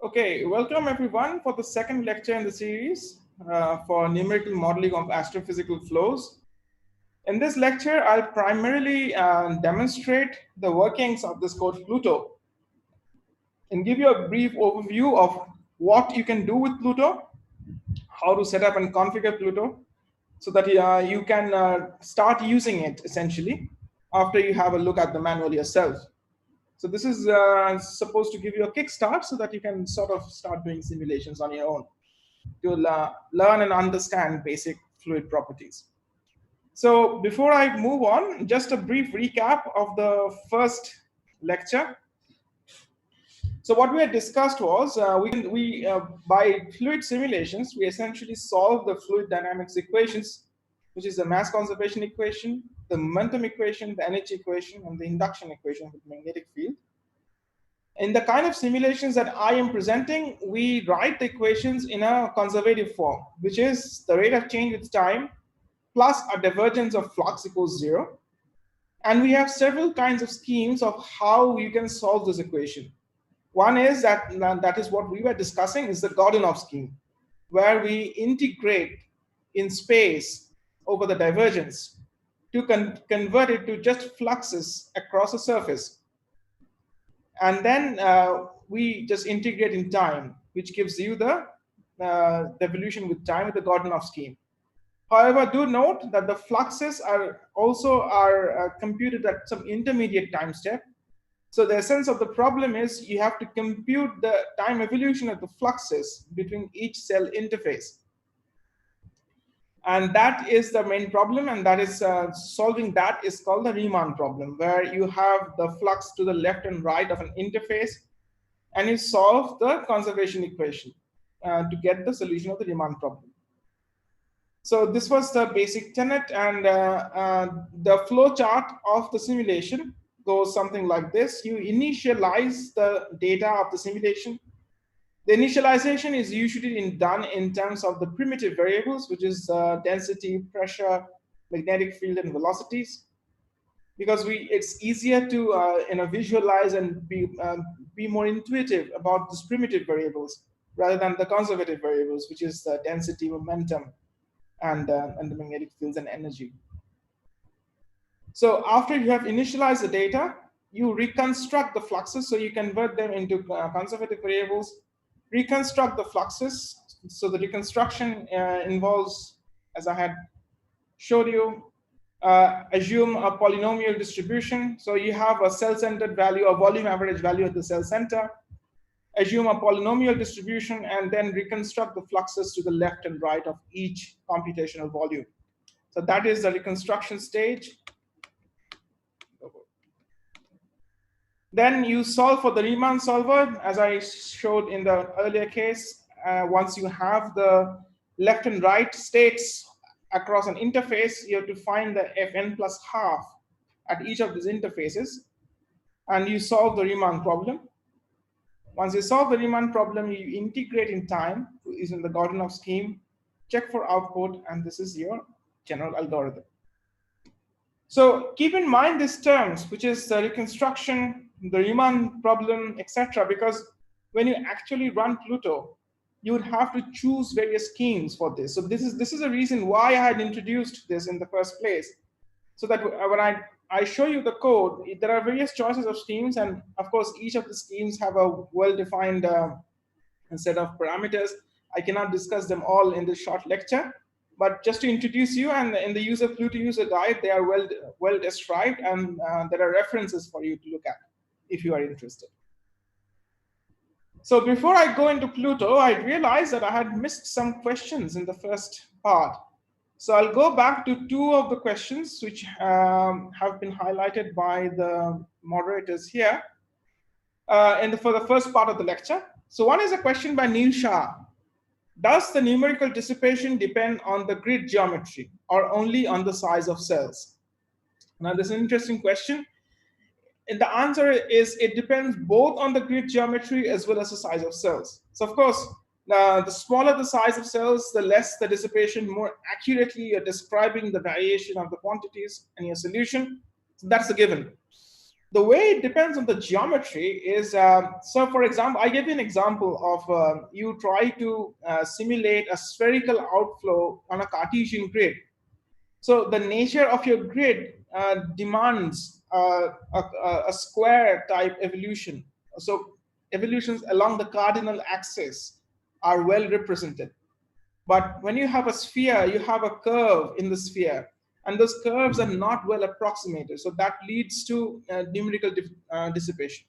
Okay, welcome everyone for the second lecture in the series for numerical modeling of astrophysical flows. In this lecture, I'll primarily demonstrate the workings of this code Pluto and give you a brief overview of what you can do with Pluto, how to set up and configure Pluto, so that you can start using it essentially after you have a look at the manual yourself. So this is supposed to give you a kickstart so that you can sort of start doing simulations on your own to learn and understand basic fluid properties. So before I move on, just a brief recap of the first lecture. So what we had discussed was by fluid simulations, we essentially solve the fluid dynamics equations, which is the mass conservation equation, the momentum equation, the energy equation, and the induction equation with magnetic field. In the kind of simulations that I am presenting, we write the equations in a conservative form, which is the rate of change with time plus a divergence of flux equals 0. And we have several kinds of schemes of how you can solve this equation. One is that is what we were discussing, is the Godunov scheme, where we integrate in space over the divergence to convert it to just fluxes across a surface. And then we just integrate in time, which gives you the evolution with time with the Godunov scheme. However, do note that the fluxes are also computed at some intermediate time step. So the essence of the problem is you have to compute the time evolution of the fluxes between each cell interface. And that is the main problem, and that is solving that is called the Riemann problem, where you have the flux to the left and right of an interface, and you solve the conservation equation to get the solution of the Riemann problem. So this was the basic tenet, and the flow chart of the simulation goes something like this. You initialize the data of the simulation. The initialization is usually done in terms of the primitive variables, which is density, pressure, magnetic field, and velocities, because it's easier to visualize and be more intuitive about these primitive variables rather than the conservative variables, which is the density, momentum, and the magnetic fields and energy. So after you have initialized the data, you reconstruct the fluxes, so you convert them into conservative variables, reconstruct the fluxes. So the reconstruction involves, as I had showed you, assume a polynomial distribution. So you have a cell-centered value, a volume average value at the cell center, assume a polynomial distribution, and then reconstruct the fluxes to the left and right of each computational volume. So that is the reconstruction stage. Then you solve for the Riemann solver, as I showed in the earlier case. Once you have the left and right states across an interface, you have to find the Fn plus half at each of these interfaces, and you solve the Riemann problem. Once you solve the Riemann problem, you integrate in time using the Godunov scheme, check for output, and this is your general algorithm. So keep in mind these terms, which is the reconstruction, the Riemann problem, etc., because when you actually run Pluto, you would have to choose various schemes for this. So this is a reason why I had introduced this in the first place, so that when I show you the code, there are various choices of schemes, and of course each of the schemes have a well-defined set of parameters. I cannot discuss them all in this short lecture, but just to introduce you, and in the user Pluto user guide, they are well described, and there are references for you to look at if you are interested. So before I go into Pluto, I realized that I had missed some questions in the first part. So I'll go back to two of the questions which have been highlighted by the moderators here for the first part of the lecture. So one is a question by Neil Shah. Does the numerical dissipation depend on the grid geometry or only on the size of cells? Now, this is an interesting question. And the answer is it depends both on the grid geometry as well as the size of cells. So, of course, the smaller the size of cells, the less the dissipation, more accurately you're describing the variation of the quantities in your solution. So that's a given. The way it depends on the geometry is, so for example, I give you an example of you try to simulate a spherical outflow on a Cartesian grid. So the nature of your grid demands a square type evolution. So evolutions along the cardinal axis are well represented. But when you have a sphere, you have a curve in the sphere, and those curves are not well approximated. So that leads to numerical dissipation.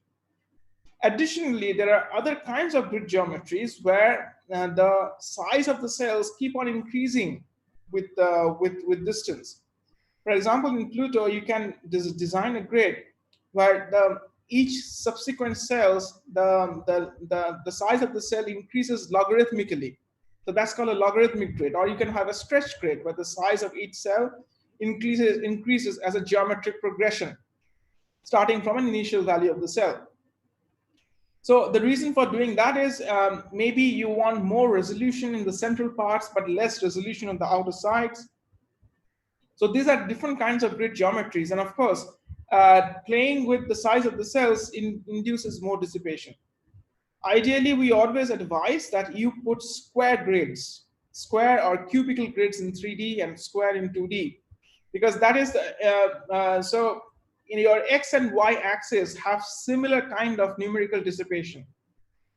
Additionally, there are other kinds of grid geometries where the size of the cells keep on increasing with distance. For example, in Pluto, you can design a grid where each subsequent cells, the size of the cell increases logarithmically. So that's called a logarithmic grid. Or you can have a stretch grid where the size of each cell increases as a geometric progression, starting from an initial value of the cell. So the reason for doing that is maybe you want more resolution in the central parts, but less resolution on the outer sides. So these are different kinds of grid geometries. And of course, playing with the size of the cells induces more dissipation. Ideally, we always advise that you put square grids, square or cubical grids in 3D and square in 2D, because that is so in your X and Y axis have similar kind of numerical dissipation.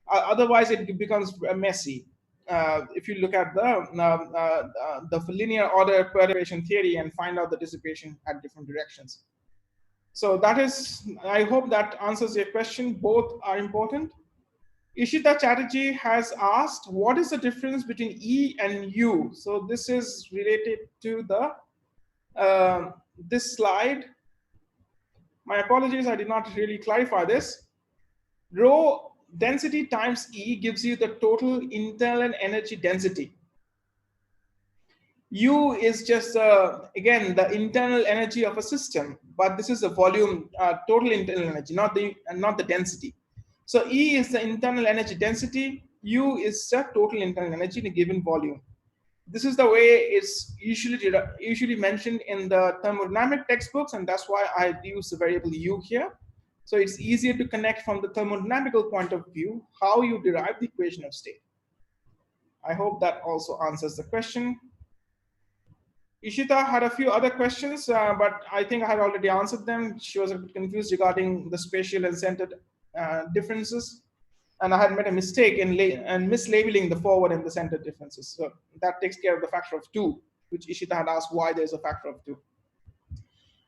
Otherwise, it becomes messy. If you look at the linear order perturbation theory and find out the dissipation at different directions. So that is, I hope that answers your question. Both are important. Ishita Chatterjee has asked, what is the difference between E and U? So this is related to the this slide. My apologies, I did not really clarify this. Rho density times E gives you the total internal energy density. U is just, again, the internal energy of a system, but this is the volume, total internal energy, not the density. So E is the internal energy density, U is the total internal energy in a given volume. This is the way it's usually mentioned in the thermodynamic textbooks, and that's why I use the variable U here. So it's easier to connect from the thermodynamical point of view how you derive the equation of state. I hope that also answers the question. Ishita had a few other questions, but I think I had already answered them. She was a bit confused regarding the spatial and centered differences, and I had made a mistake in mislabeling the forward and the centered differences. So that takes care of the factor of 2, which Ishita had asked why there's a factor of 2.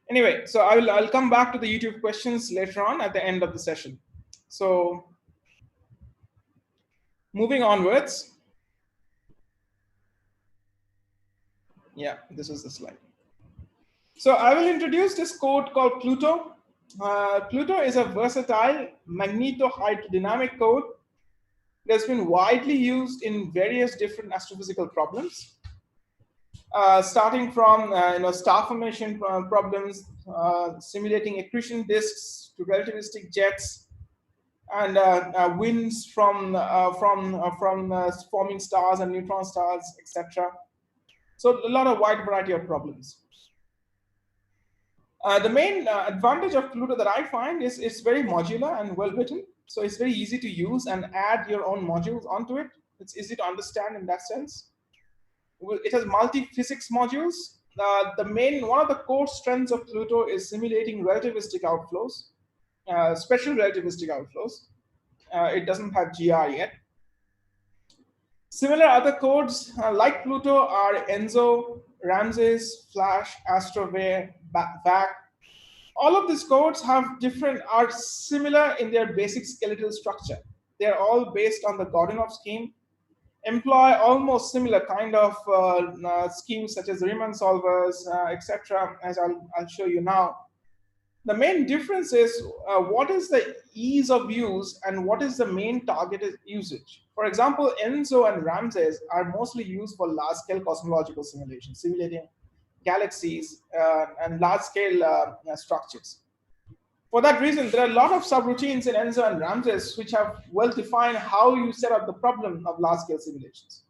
Anyway, so I'll come back to the YouTube questions later on at the end of the session. So moving onwards. Yeah, this is the slide. So I will introduce this code called Pluto. Pluto is a versatile magnetohydrodynamic code that's been widely used in various different astrophysical problems, starting from star formation problems, simulating accretion disks to relativistic jets, and winds from forming stars and neutron stars, etc. So a lot of wide variety of problems. The main advantage of Pluto that I find is it's very modular and well written. So it's very easy to use and add your own modules onto it. It's easy to understand in that sense. It has multi-physics modules. One of the core strengths of Pluto is simulating relativistic outflows, special relativistic outflows. It doesn't have GR yet. Similar other codes like Pluto are ENSO, Ramses, Flash, Astrovare, VAC. All of these codes are similar in their basic skeletal structure. They're all based on the Godunov scheme, employ almost similar kind of schemes such as Riemann solvers, etc., as I'll show you now. The main difference is what is the ease of use and what is the main targeted usage. For example, ENSO and Ramses are mostly used for large-scale cosmological simulation, simulating galaxies and large-scale structures. For that reason, there are a lot of subroutines in ENSO and Ramses which have well-defined how you set up the problem of large-scale simulations.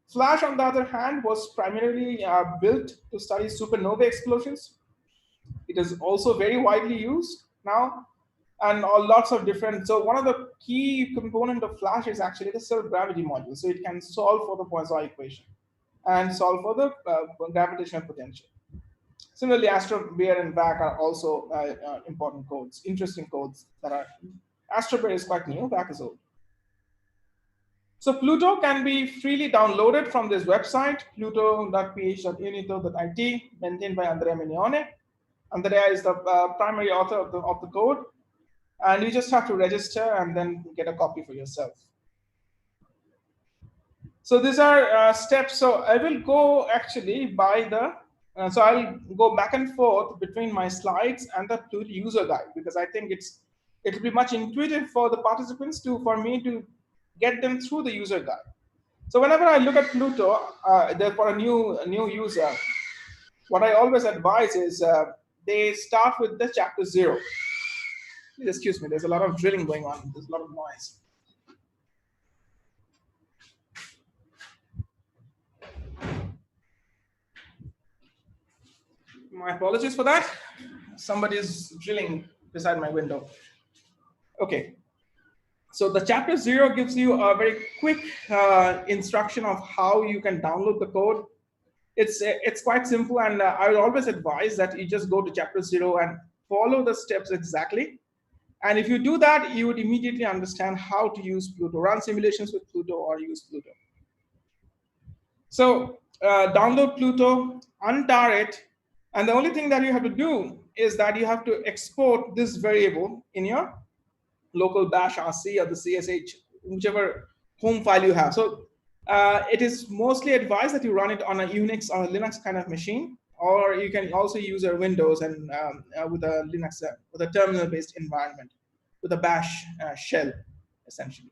Flash, on the other hand, was primarily built to study supernova explosions. It is also very widely used, now, and lots of different. So one of the key component of Flash is actually the self-gravity module. So it can solve for the Poisson equation and solve for the gravitational potential. Similarly, AstroBear and VAC are also important codes, interesting codes that are. AstroBear is quite new, VAC is old. So Pluto can be freely downloaded from this website, pluto.ph.unito.it, maintained by Andrea Mignone. Andrea is the primary author of the code, and you just have to register and then get a copy for yourself. So these are steps. So I will go actually by the, so I'll go back and forth between my slides and the Pluto user guide, because I think it'll be much intuitive for the participants for me to get them through the user guide. So whenever I look at Pluto, for a new user, what I always advise is they start with the chapter 0. Please excuse me, there's a lot of drilling going on. There's a lot of noise. My apologies for that. Somebody is drilling beside my window. Okay. So the chapter 0 gives you a very quick instruction of how you can download the code. It's quite simple, and I would always advise that you just go to chapter 0 and follow the steps exactly. And if you do that, you would immediately understand how to use Pluto, run simulations with Pluto, or use Pluto. So download Pluto, untar it, and the only thing that you have to do is that you have to export this variable in your local bash RC or the CSH, whichever home file you have. So it is mostly advised that you run it on a Unix or a Linux kind of machine, or you can also use your Windows and with a Linux, with a terminal-based environment, with a bash shell, essentially.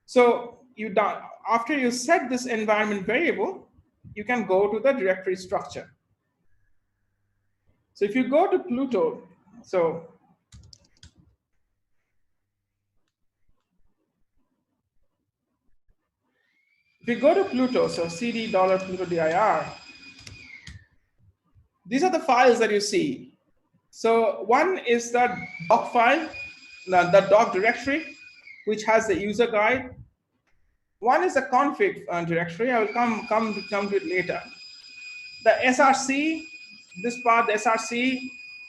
So after you set this environment variable, you can go to the directory structure. So if you go to Pluto, so if you go to Pluto, so cd $Pluto dir, these are the files that you see. So one is the doc file, the doc directory, which has the user guide. One is the config directory. I will come to it later. The SRC, this part, the SRC,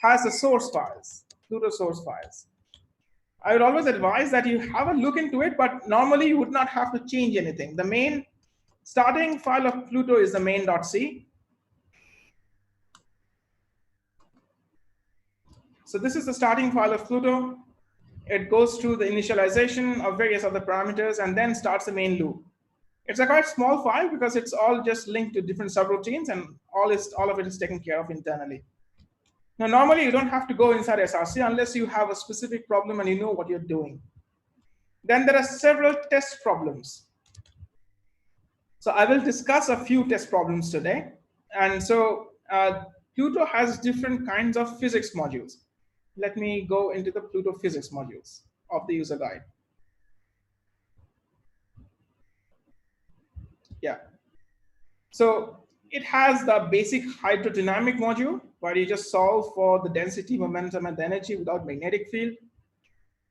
has the source files, Pluto source files. I would always advise that you have a look into it, but normally you would not have to change anything. The main starting file of Pluto is the main.c. So this is the starting file of Pluto. It goes through the initialization of various other parameters and then starts the main loop. It's a quite small file because it's all just linked to different subroutines, and all of it is taken care of internally. Now, normally you don't have to go inside SRC unless you have a specific problem and you know what you're doing. Then there are several test problems. So I will discuss a few test problems today. And so Pluto has different kinds of physics modules. Let me go into the Pluto physics modules of the user guide. Yeah. So it has the basic hydrodynamic module, where you just solve for the density, momentum, and the energy without magnetic field.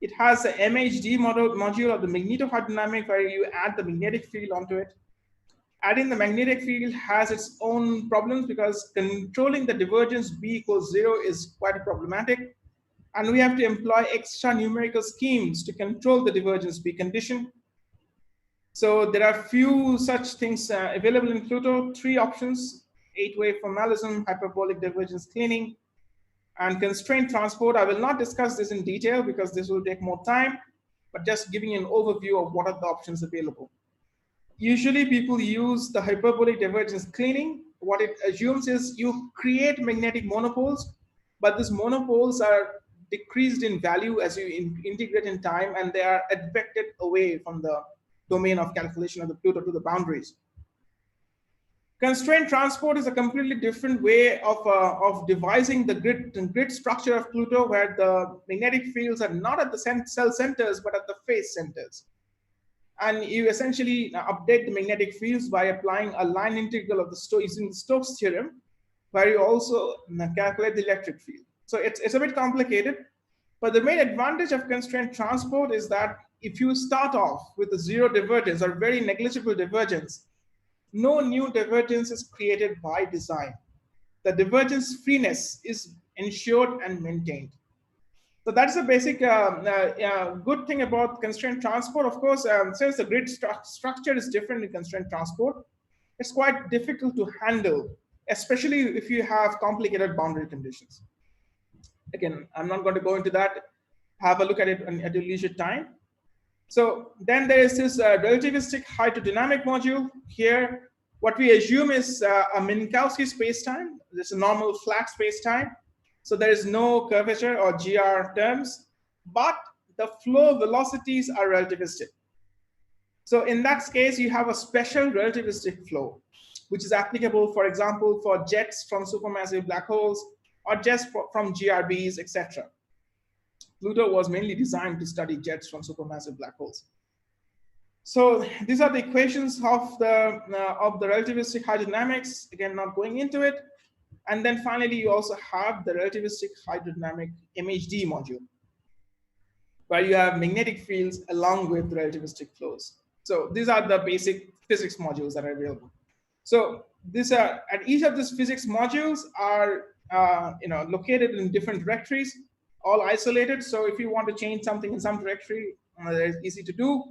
It has the MHD module of the magnetohydrodynamic, where you add the magnetic field onto it. Adding the magnetic field has its own problems because controlling the divergence B equals 0 is quite problematic. And we have to employ extra numerical schemes to control the divergence B condition. So there are few such things available in Pluto, 3 options: 8-way formalism, hyperbolic divergence cleaning, and constraint transport. I will not discuss this in detail because this will take more time, but just giving you an overview of what are the options available. Usually people use the hyperbolic divergence cleaning. What it assumes is you create magnetic monopoles, but these monopoles are decreased in value as you integrate in time, and they are advected away from the domain of calculation of the Pluto to the boundaries. Constraint transport is a completely different way of devising the grid structure of Pluto, where the magnetic fields are not at the cell centers, but at the phase centers. And you essentially update the magnetic fields by applying a line integral of the using the Stokes theorem, where you also calculate the electric field. So it's a bit complicated, but the main advantage of constraint transport is that if you start off with a zero divergence or very negligible divergence, no new divergence is created by design. The divergence freeness is ensured and maintained. So that's the basic good thing about constraint transport. Of course, since the grid structure is different in constraint transport, it's quite difficult to handle, especially if you have complicated boundary conditions. Again, I'm not going to go into that. Have a look at it at your leisure time. So then there is this relativistic hydrodynamic module. Here, what we assume is a Minkowski spacetime. It's a normal flat spacetime. So there is no curvature or GR terms, but the flow velocities are relativistic. So in that case, you have a special relativistic flow, which is applicable, for example, for jets from supermassive black holes or jets from GRBs, etc. Pluto was mainly designed to study jets from supermassive black holes. So these are the equations of the relativistic hydrodynamics. Again, not going into it. And then finally, you also have the relativistic hydrodynamic MHD module, where you have magnetic fields along with relativistic flows. So these are the basic physics modules that are available. So these are, and each of these physics modules are located in different directories, all isolated. So if you want to change something in some directory, it's easy to do.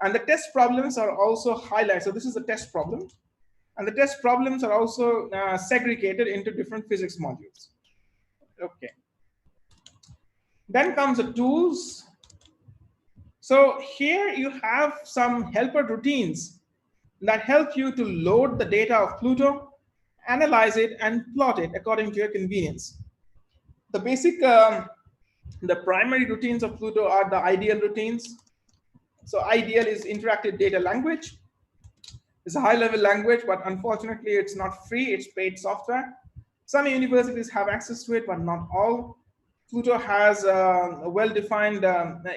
And the test problems are also highlighted. So this is a test problem. And the test problems are also segregated into different physics modules. Okay. Then comes the tools. So here you have some helper routines that help you to load the data of Pluto, analyze it, and plot it according to your convenience. The basic, the primary routines of Pluto are the ideal routines. So ideal is interactive data language. It's a high-level language, but unfortunately, it's not free. It's paid software. Some universities have access to it, but not all. Pluto has a well-defined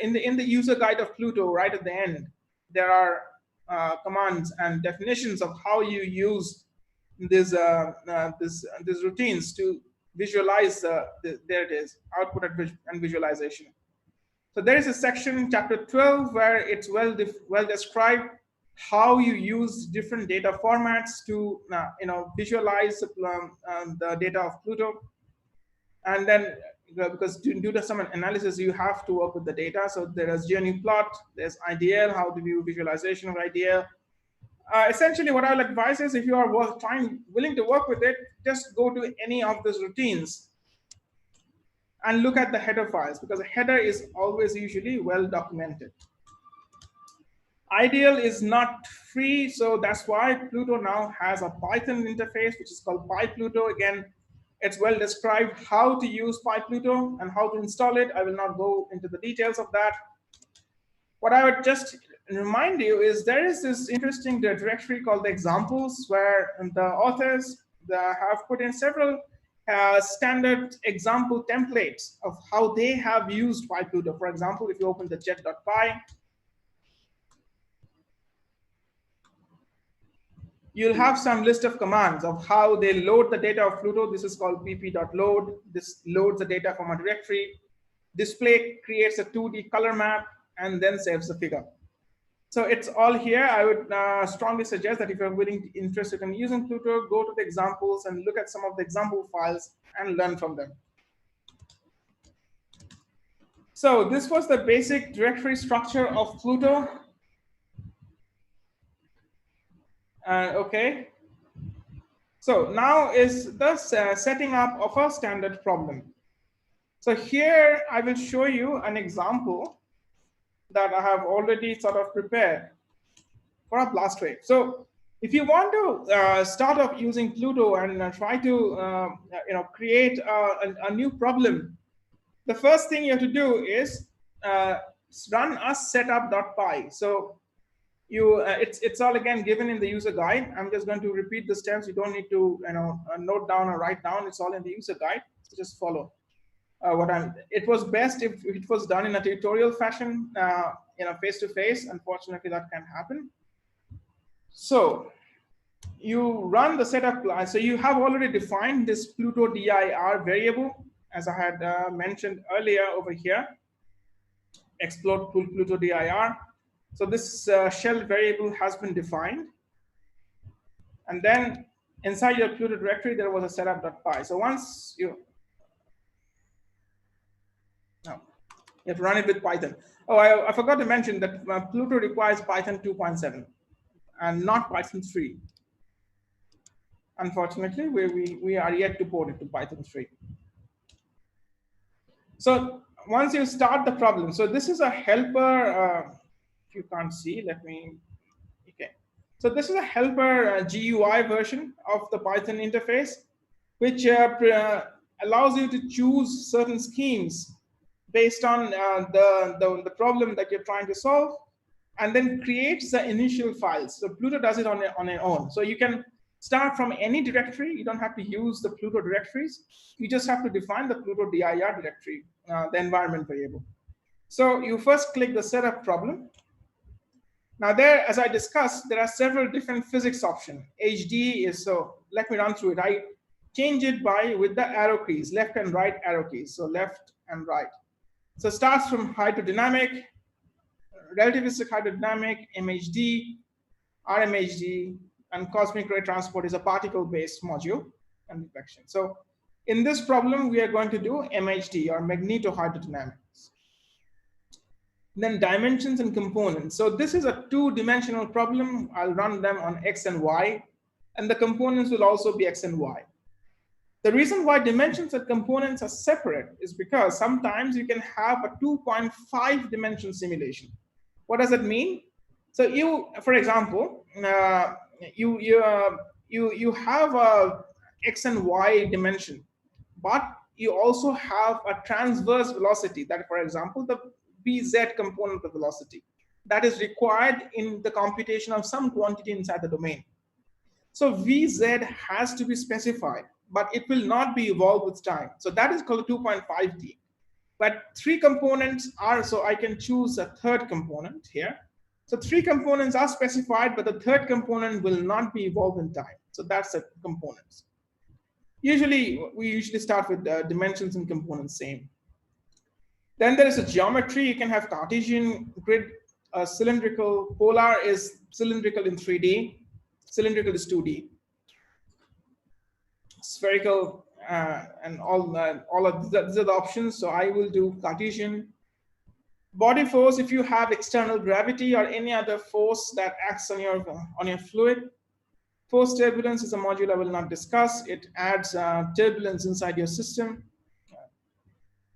in the user guide of Pluto. Right at the end, there are commands and definitions of how you use these routines to visualize. There it is, output and visualization. So there is a section, chapter 12, where it's well described how you use different data formats to visualize the data of Pluto. And then because to do some analysis, you have to work with the data. So there is GNU plot, there's IDL, how to view visualization of IDL. Essentially, what I will advise is if you are willing to work with it, just go to any of those routines and look at the header files, because a header is always usually well documented. Ideal is not free, so that's why Pluto now has a Python interface, which is called PyPluto. Again, it's well described how to use PyPluto and how to install it. I will not go into the details of that. What I would just remind you is there is this interesting directory called the examples, where the authors have put in several standard example templates of how they have used PyPluto. For example, if you open the jet.py, you'll have some list of commands of how they load the data of Pluto. This is called pp.load. This loads the data from a directory. Display creates a 2D color map and then saves the figure. So it's all here. I would strongly suggest that if you're interested in using Pluto, go to the examples and look at some of the example files and learn from them. So this was the basic directory structure of Pluto. Okay. So now is the setting up of a standard problem. So here I will show you an example that I have already sort of prepared for a blast wave. So if you want to start off using Pluto and try to create a new problem, the first thing you have to do is run a setup.py. So it's all again given in the user guide. I'm just going to repeat the steps. You don't need to note down or write down. It's all in the user guide. So just follow it was best if it was done in a tutorial fashion, face to face. Unfortunately, that can't happen. So you run the setup. So you have already defined this Pluto dir variable. as I had mentioned earlier over here, explode Pluto dir. So this shell variable has been defined. And then inside your Pluto directory, there was a setup.py. So once you, no, you have to run it with Python. Oh, I forgot to mention that Pluto requires Python 2.7 and not Python 3. Unfortunately, we are yet to port it to Python 3. So once you start the problem, so this is a helper. If you can't see, let me, okay. So this is a helper GUI version of the Python interface, which allows you to choose certain schemes based on the problem that you're trying to solve, and then creates the initial files. So Pluto does it on your own. So you can start from any directory. You don't have to use the Pluto directories. You just have to define the Pluto dir directory, the environment variable. So you first click the setup problem. Now there, as I discussed, there are several different physics options. HD is, so let me run through it. I change it with the arrow keys, left and right arrow keys. So left and right. So it starts from hydrodynamic, relativistic hydrodynamic, MHD, RMHD, and cosmic ray transport is a particle-based module and reflection. So in this problem, we are going to do MHD or magnetohydrodynamics. Then dimensions and components. So this is a two-dimensional problem. I'll run them on X and Y, and the components will also be X and Y. The reason why dimensions and components are separate is because sometimes you can have a 2.5 dimension simulation. What does that mean? So you, for example, you have a X and Y dimension, but you also have a transverse velocity that, for example, the Vz component of velocity that is required in the computation of some quantity inside the domain. So Vz has to be specified, but it will not be evolved with time. So that is called 2.5D. But three components are, so I can choose a third component here. So three components are specified, but the third component will not be evolved in time. So that's the components. We usually start with dimensions and components same. Then there is a geometry. You can have Cartesian, grid, cylindrical. Polar is cylindrical in 3D. Cylindrical is 2D. Spherical and all of these are the options. So I will do Cartesian. Body force, if you have external gravity or any other force that acts on your fluid. Force turbulence is a module I will not discuss. It adds turbulence inside your system.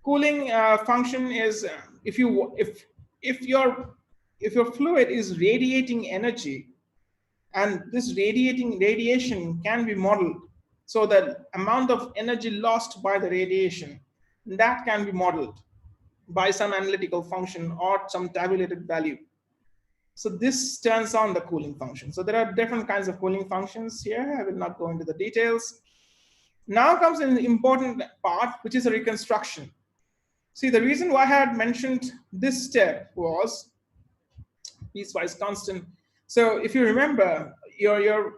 Cooling function is if your fluid is radiating energy, and this radiation can be modeled. So the amount of energy lost by the radiation, that can be modeled by some analytical function or some tabulated value. So this turns on the cooling function. So there are different kinds of cooling functions here. I will not go into the details. Now comes an important part, which is a reconstruction. See, the reason why I had mentioned this step was piecewise constant. So if you remember, your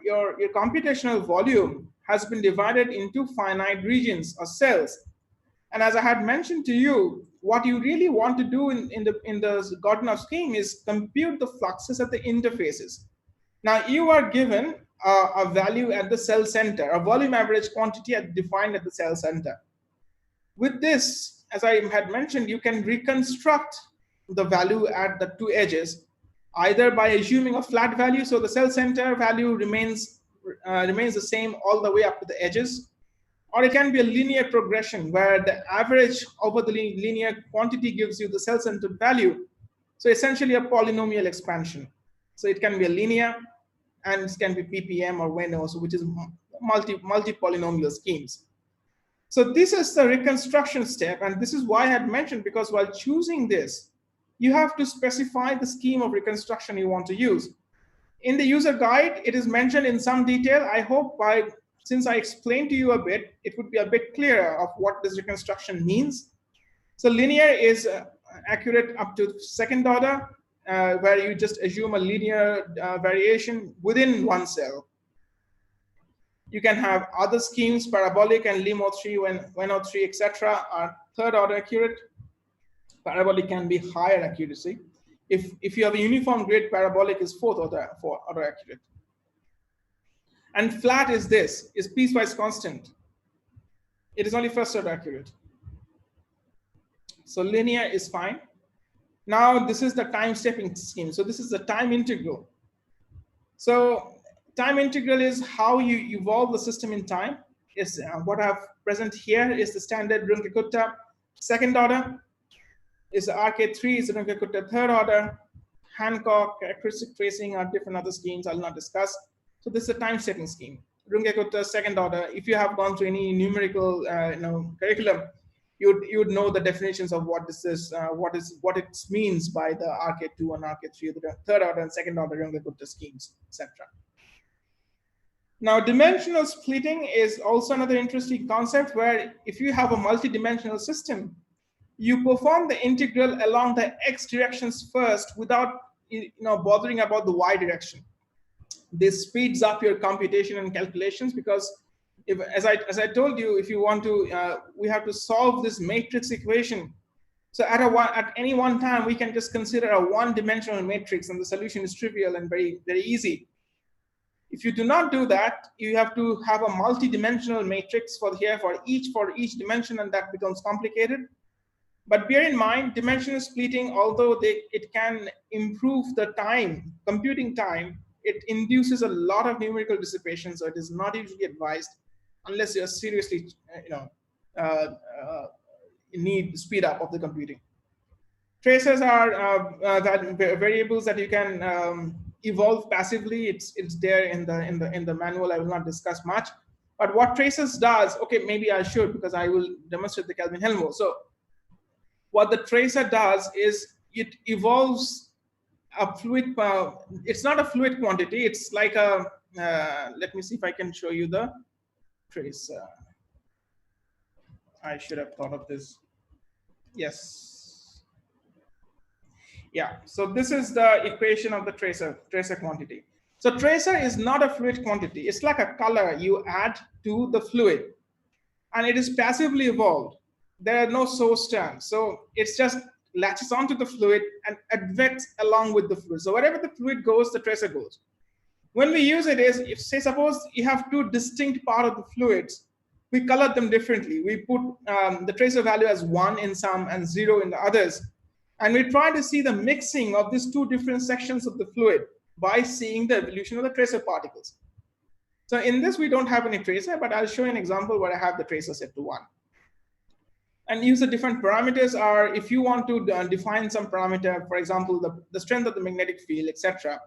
computational volume has been divided into finite regions or cells. And as I had mentioned to you, what you really want to do in the Godunov scheme is compute the fluxes at the interfaces. Now you are given a value at the cell center, a volume average quantity defined at the cell center. With this, as I had mentioned, you can reconstruct the value at the two edges, either by assuming a flat value, so the cell center value remains the same all the way up to the edges, or it can be a linear progression where the average over the linear quantity gives you the cell center value. So essentially a polynomial expansion. So it can be a linear, and it can be PPM or Venn, which is multi-polynomial schemes. So this is the reconstruction step, and this is why I had mentioned, because while choosing this, you have to specify the scheme of reconstruction you want to use. In the user guide, it is mentioned in some detail. I hope since I explained to you a bit, it would be a bit clearer of what this reconstruction means. So linear is accurate up to second order, where you just assume a linear variation within one cell. You can have other schemes, parabolic and lim O3, when 103, etc. are third order accurate. Parabolic can be higher accuracy. If you have a uniform grid, parabolic is fourth order accurate. And flat is this, is piecewise constant. It is only first order accurate. So linear is fine. Now this is the time stepping scheme. So this is the time integral. So time integral is how you evolve the system in time. Is what I have present here is the standard Runge-Kutta second order. Is the RK3 is the Runge-Kutta third order. Hancock, characteristic tracing are different other schemes I'll not discuss. So this is a time stepping scheme. Runge-Kutta second order. If you have gone through any numerical curriculum, you would know the definitions of what this is, what it means by the RK2 and RK3, the third order and second order Runge-Kutta schemes, etc. Now, dimensional splitting is also another interesting concept where if you have a multi-dimensional system, you perform the integral along the x directions first without bothering about the y direction. This speeds up your computation and calculations because as I told you, if you want to, we have to solve this matrix equation. So at any one time, we can just consider a one-dimensional matrix, and the solution is trivial and very, very easy. If you do not do that, you have to have a multi-dimensional matrix for each dimension, and that becomes complicated. But bear in mind, dimensional splitting, although it can improve the time, computing time, it induces a lot of numerical dissipation, so it is not usually advised unless you're seriously, need speed up of the computing. Tracers are that variables that you can evolve passively. It's there in the manual. I will not discuss much. But what tracers does, okay, maybe I should because I will demonstrate the Kelvin-Helmholtz. So what the tracer does is it evolves a fluid. It's not a fluid quantity. It's like a. Let me see if I can show you the tracer. I should have thought of this. Yes. Yeah. So this is the equation of the tracer quantity. So tracer is not a fluid quantity. It's like a color you add to the fluid, and it is passively evolved. There are no source terms. So it's just latches onto the fluid and advects along with the fluid. So wherever the fluid goes, the tracer goes. When we use it is, if say suppose you have two distinct parts of the fluids, we color them differently. We put the tracer value as 1 in some and 0 in the others. And we try to see the mixing of these two different sections of the fluid by seeing the evolution of the tracer particles. So in this, we don't have any tracer, but I'll show you an example where I have the tracer set to 1. And use the different parameters are, if you want to define some parameter, for example, the strength of the magnetic field, etc.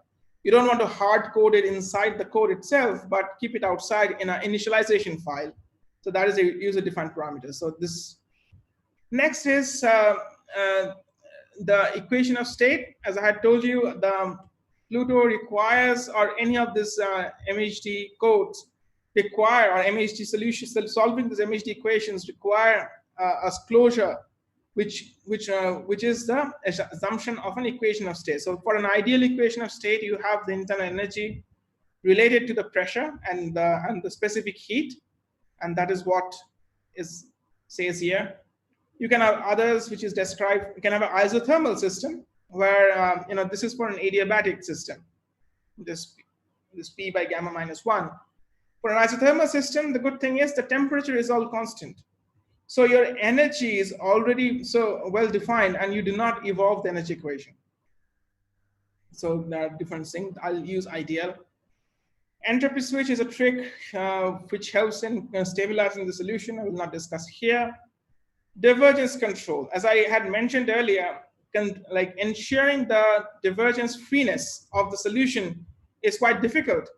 You don't want to hard code it inside the code itself, but keep it outside in an initialization file. So that is a user-defined parameter. So this next is the equation of state. As I had told you, the Pluto requires, or any of this MHD codes require, or MHD solutions, solving these MHD equations require a closure, which is the assumption of an equation of state. So for an ideal equation of state, you have the internal energy related to the pressure and the specific heat, and that is what says here. You can have others, which is described. You can have an isothermal system where this is for an adiabatic system. This P by gamma minus 1. For an isothermal system, the good thing is the temperature is all constant. So your energy is already so well defined, and you do not evolve the energy equation. So there are different things. I'll use ideal. Entropy switch is a trick which helps in stabilizing the solution. I will not discuss here. Divergence control, as I had mentioned earlier, like ensuring the divergence freeness of the solution is quite difficult,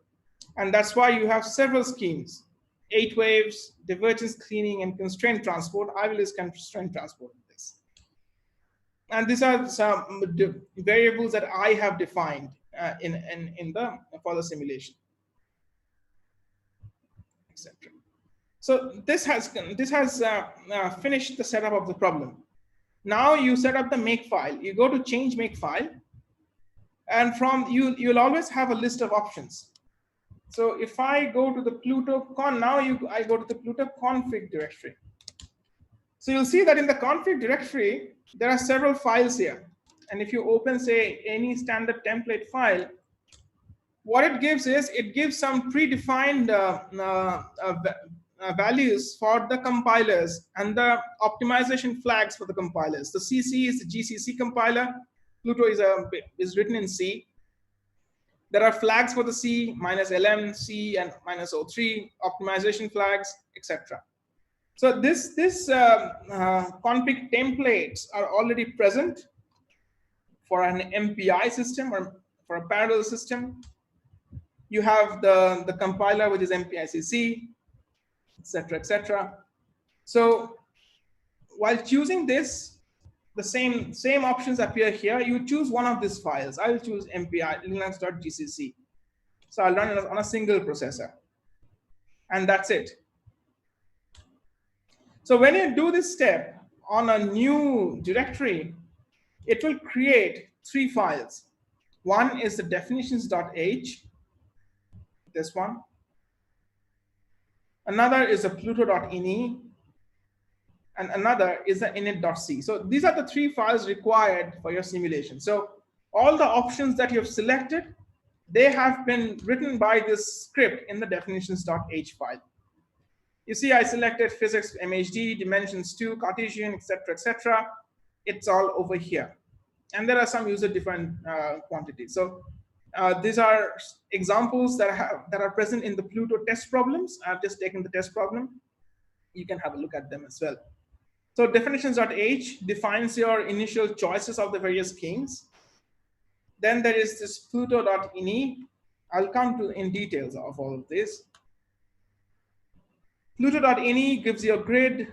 and that's why you have several schemes. 8 waves, divergence cleaning, and constraint transport. I will use constraint transport in this. And these are some variables that I have defined for the simulation, etc. So this has finished the setup of the problem. Now you set up the makefile. You go to change makefile, and from you'll always have a list of options. So if I go to the Pluto I go to the Pluto config directory. So you'll see that in the config directory, there are several files here. And if you open, say, any standard template file, what it gives is it gives some predefined values for the compilers and the optimization flags for the compilers. The CC is the GCC compiler. Pluto is written in C. There are flags for the C, minus LM, C, and minus O3, optimization flags, etc. So this config templates are already present for an MPI system or for a parallel system. You have the compiler, which is MPICC, etc., etc. So while choosing this, the same options appear here. You choose one of these files. I will choose MPI linux.gcc. So I'll run it on a single processor, and that's it. So when you do this step on a new directory, it will create 3 files. One is the definitions.h, this one. Another is a pluto.ini, and another is the init.c. So these are the 3 files required for your simulation. So all the options that you have selected, they have been written by this script in the definitions.h file. You see, I selected physics, MHD, dimensions 2, Cartesian, etc., etc. It's all over here. And there are some user-defined quantities. So these are examples that are present in the Pluto test problems. I've just taken the test problem. You can have a look at them as well. So definitions.h defines your initial choices of the various kings. Then there is this pluto.ini. I'll come to in details of all of this. Pluto.ini gives you a grid,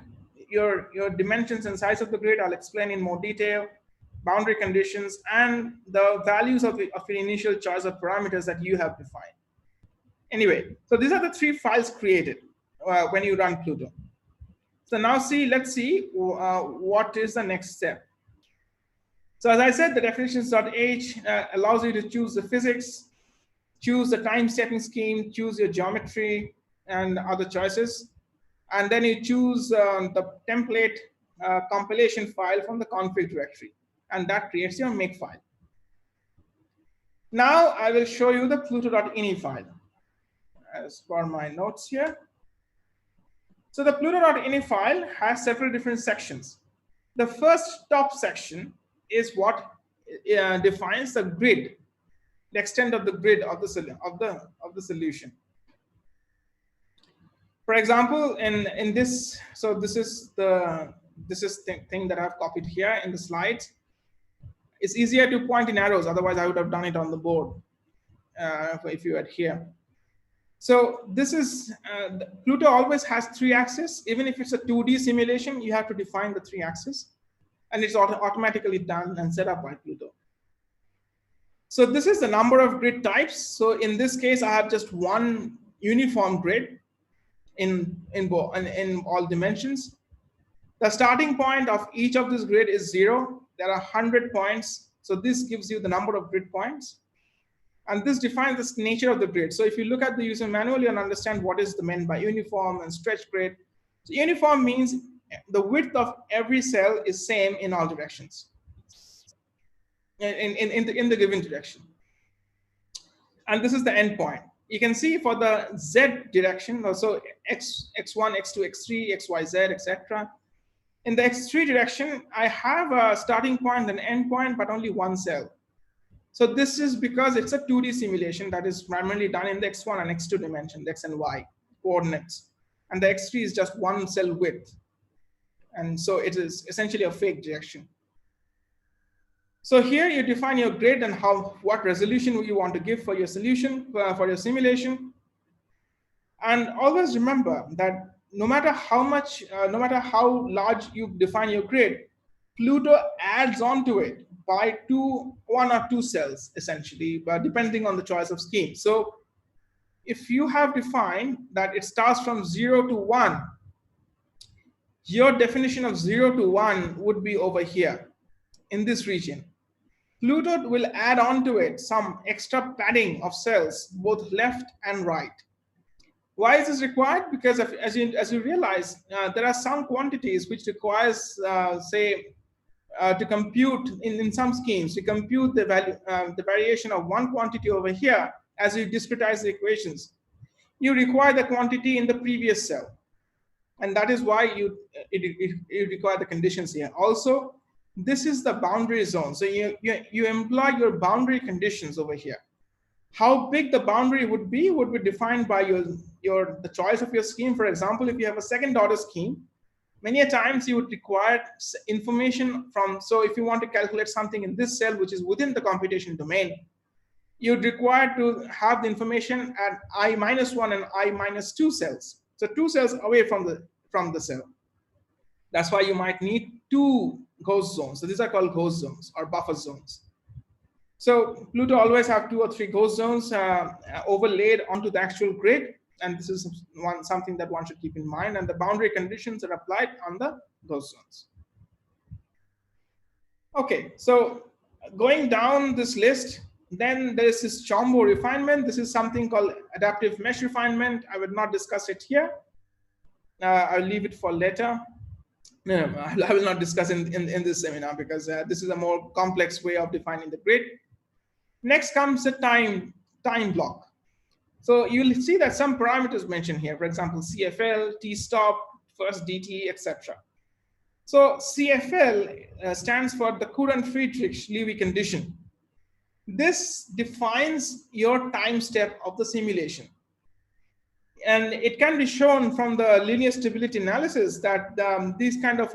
your dimensions and size of the grid. I'll explain in more detail, boundary conditions, and the values of your initial choice of parameters that you have defined. Anyway, so these are the 3 files created when you run Pluto. So now let's see what is the next step. So as I said, the definitions.h allows you to choose the physics, choose the time stepping scheme, choose your geometry and other choices. And then you choose the template compilation file from the config directory, and that creates your make file. Now I will show you the pluto.ini file as per my notes here. So the pluto.ini file has several different sections. The first top section is what defines the grid, the extent of the grid of the solution. For example, in this, so this is the thing that I've copied here in the slides. It's easier to point in arrows, otherwise I would have done it on the board if you had here. So this is, Pluto always has 3 axes. Even if it's a 2D simulation, you have to define the 3 axes, and it's automatically done and set up by Pluto. So this is the number of grid types. So in this case, I have just one uniform grid in all dimensions. The starting point of each of this grid is 0. There are 100 points. So this gives you the number of grid points. And this defines the nature of the grid. So if you look at the user manual, you'll understand what is meant by uniform and stretch grid. So uniform means the width of every cell is same in all directions, in the given direction. And this is the endpoint. You can see for the Z direction, also X1, X2, X3, XYZ, etc. In the X3 direction, I have a starting point and end point, but only one cell. So this is because it's a 2D simulation that is primarily done in the X1 and X2 dimension, the X and Y coordinates. And the X3 is just one cell width. And so it is essentially a fake direction. So here you define your grid and what resolution you want to give for your solution, for your simulation. And always remember that no matter how large you define your grid, Pluto adds onto it by 1 or 2 cells, essentially, but depending on the choice of scheme. So if you have defined that it starts from 0 to 1, your definition of 0 to 1 would be over here in this region. Pluto will add on to it some extra padding of cells, both left and right. Why is this required? Because as you realize, there are some quantities which requires, say, to compute in some schemes, to compute the value, the variation of one quantity over here, as you discretize the equations, you require the quantity in the previous cell. And that is why you require the conditions here. Also, this is the boundary zone. So you employ your boundary conditions over here. How big the boundary would be defined by the choice of your scheme. For example, if you have a second order scheme, many a times you would require information from, so if you want to calculate something in this cell which is within the computation domain, you'd require to have the information at I-1 and I-2 cells. So 2 cells away from the cell. That's why you might need 2 ghost zones. So these are called ghost zones or buffer zones. So Pluto always have 2 or 3 ghost zones overlaid onto the actual grid, and this is something that one should keep in mind. And the boundary conditions are applied on the ghost zones. Okay, so going down this list, then there is this Chombo refinement. This is something called adaptive mesh refinement. I will not discuss it here. I'll leave it for later. No, I will not discuss in this seminar, because this is a more complex way of defining the grid. Next comes the time block. So you'll see that some parameters mentioned here, for example, CFL, T-stop, first DT, etc. So CFL stands for the Courant-Friedrich-Levy condition. This defines your time step of the simulation. And it can be shown from the linear stability analysis that these kind of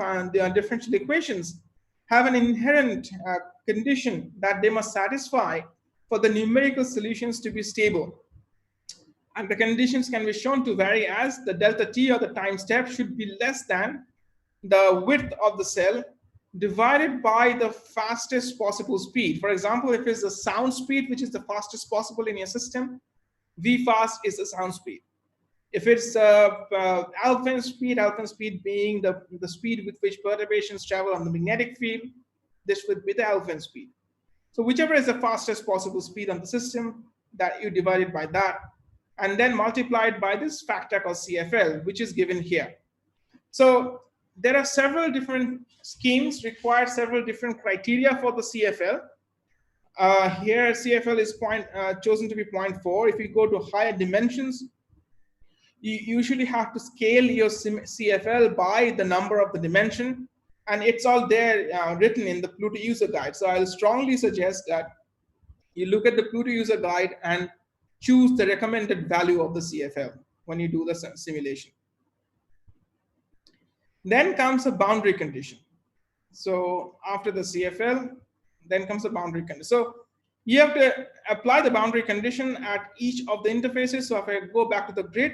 differential equations have an inherent condition that they must satisfy for the numerical solutions to be stable. And the conditions can be shown to vary as the delta t, or the time step, should be less than the width of the cell divided by the fastest possible speed. For example, if it's the sound speed, which is the fastest possible in your system, v fast is the sound speed. If it's Alfvén speed being the speed with which perturbations travel on the magnetic field, this would be the Alfvén speed. So whichever is the fastest possible speed on the system, that you divide it by that, and then multiply it by this factor called CFL, which is given here. So there are several different schemes, require several different criteria for the CFL. Here CFL is chosen to be 0.4. If you go to higher dimensions, you usually have to scale your CFL by the number of the dimension, and it's all there written in the Pluto user guide. So I'll strongly suggest that you look at the Pluto user guide and choose the recommended value of the CFL when you do the simulation. Then comes a boundary condition. So after the CFL, then comes a boundary condition. So you have to apply the boundary condition at each of the interfaces. So if I go back to the grid,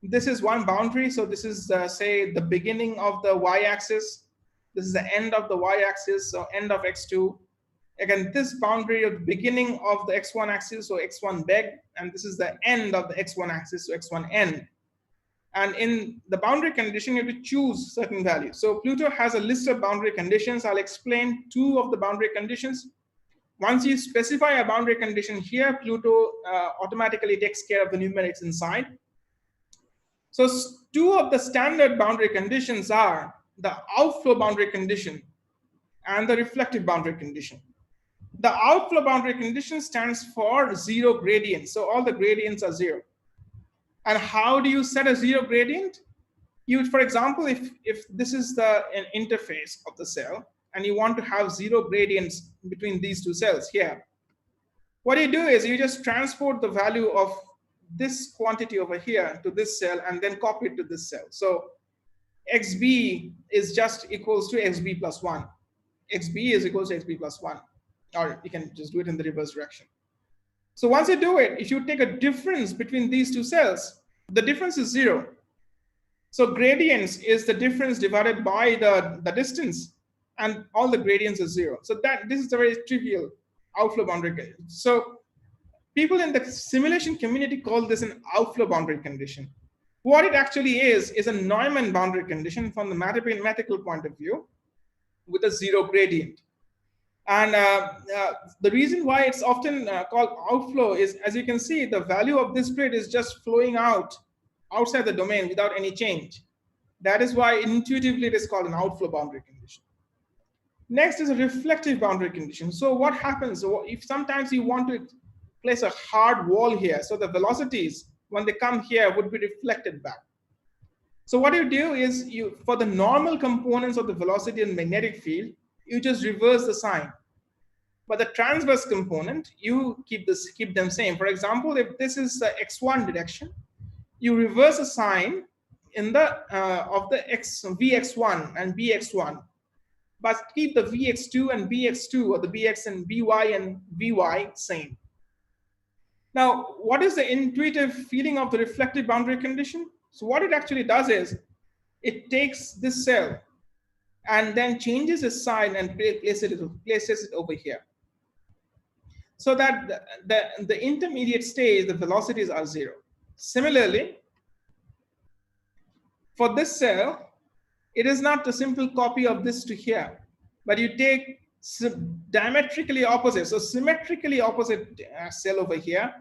this is one boundary. So this is, say, the beginning of the y-axis. This is the end of the y-axis, so end of x2. Again, this boundary of the beginning of the x1 axis, so x1 beg, and this is the end of the x1 axis, so x1 end. And in the boundary condition, you have to choose certain values. So Pluto has a list of boundary conditions. I'll explain 2 of the boundary conditions. Once you specify a boundary condition here, Pluto automatically takes care of the numerics inside. So 2 of the standard boundary conditions are the outflow boundary condition and the reflective boundary condition. The outflow boundary condition stands for 0 gradient. So all the gradients are 0. And how do you set a 0 gradient? You, for example, if this is an interface of the cell and you want to have 0 gradients between these 2 cells here, what you do is you just transport the value of this quantity over here to this cell and then copy it to this cell. So xb is just equals to xb plus 1. xb is equals to xb plus 1. Or you can just do it in the reverse direction. So once you do it, if you take a difference between these 2 cells, the difference is 0. So gradients is the difference divided by the distance, and all the gradients are 0. So this is a very trivial outflow boundary. So people in the simulation community call this an outflow boundary condition. What it actually is a Neumann boundary condition from the mathematical point of view with a 0 gradient. And the reason why it's often called outflow is, as you can see, the value of this grid is just flowing out outside the domain without any change. That is why intuitively it is called an outflow boundary condition. Next is a reflective boundary condition. So what happens if sometimes you want to place a hard wall here, so the velocities when they come here would be reflected back. So what you do is, you, for the normal components of the velocity and magnetic field, you just reverse the sign. But the transverse component, you keep them same. For example, if this is the x1 direction, you reverse a sign in the of the vx1 and bx1, but keep the vx2 and bx2, or the bx and by and vy same. Now, what is the intuitive feeling of the reflective boundary condition? So what it actually does is, it takes this cell and then changes its sign and places it over here, so that the intermediate stage, the velocities are zero. Similarly, for this cell, it is not a simple copy of this to here, but you take diametrically opposite, so symmetrically opposite cell over here,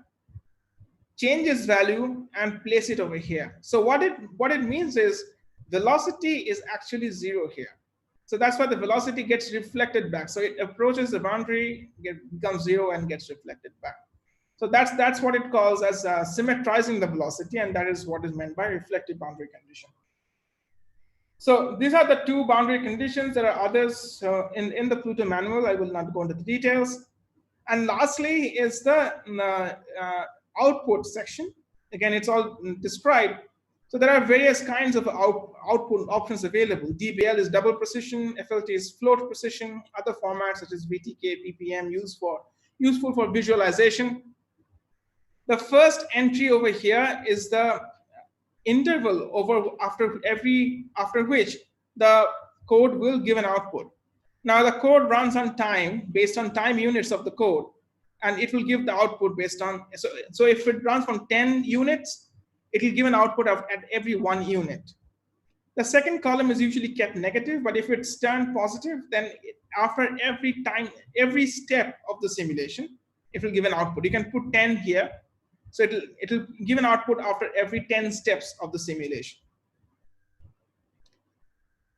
change its value and place it over here. So what it means is, velocity is actually zero here. So that's why the velocity gets reflected back. So it approaches the boundary, becomes zero, and gets reflected back. So that's what it calls as symmetrizing the velocity, and that is what is meant by reflective boundary condition. So these are the two boundary conditions. There are others in the Pluto manual. I will not go into the details. And lastly is the output section. Again, it's all described. So there are various kinds of output options available. DBL is double precision, FLT is float precision, other formats such as VTK, PPM useful for visualization. The first entry over here is the interval after which the code will give an output. Now the code runs on time, based on time units of the code, and it will give the output based on, so if it runs from 10 units, it will give an output at every 1 unit. The second column is usually kept negative, but if it's turned positive, then after every step of the simulation, it will give an output. You can put 10 here, so it'll give an output after every 10 steps of the simulation.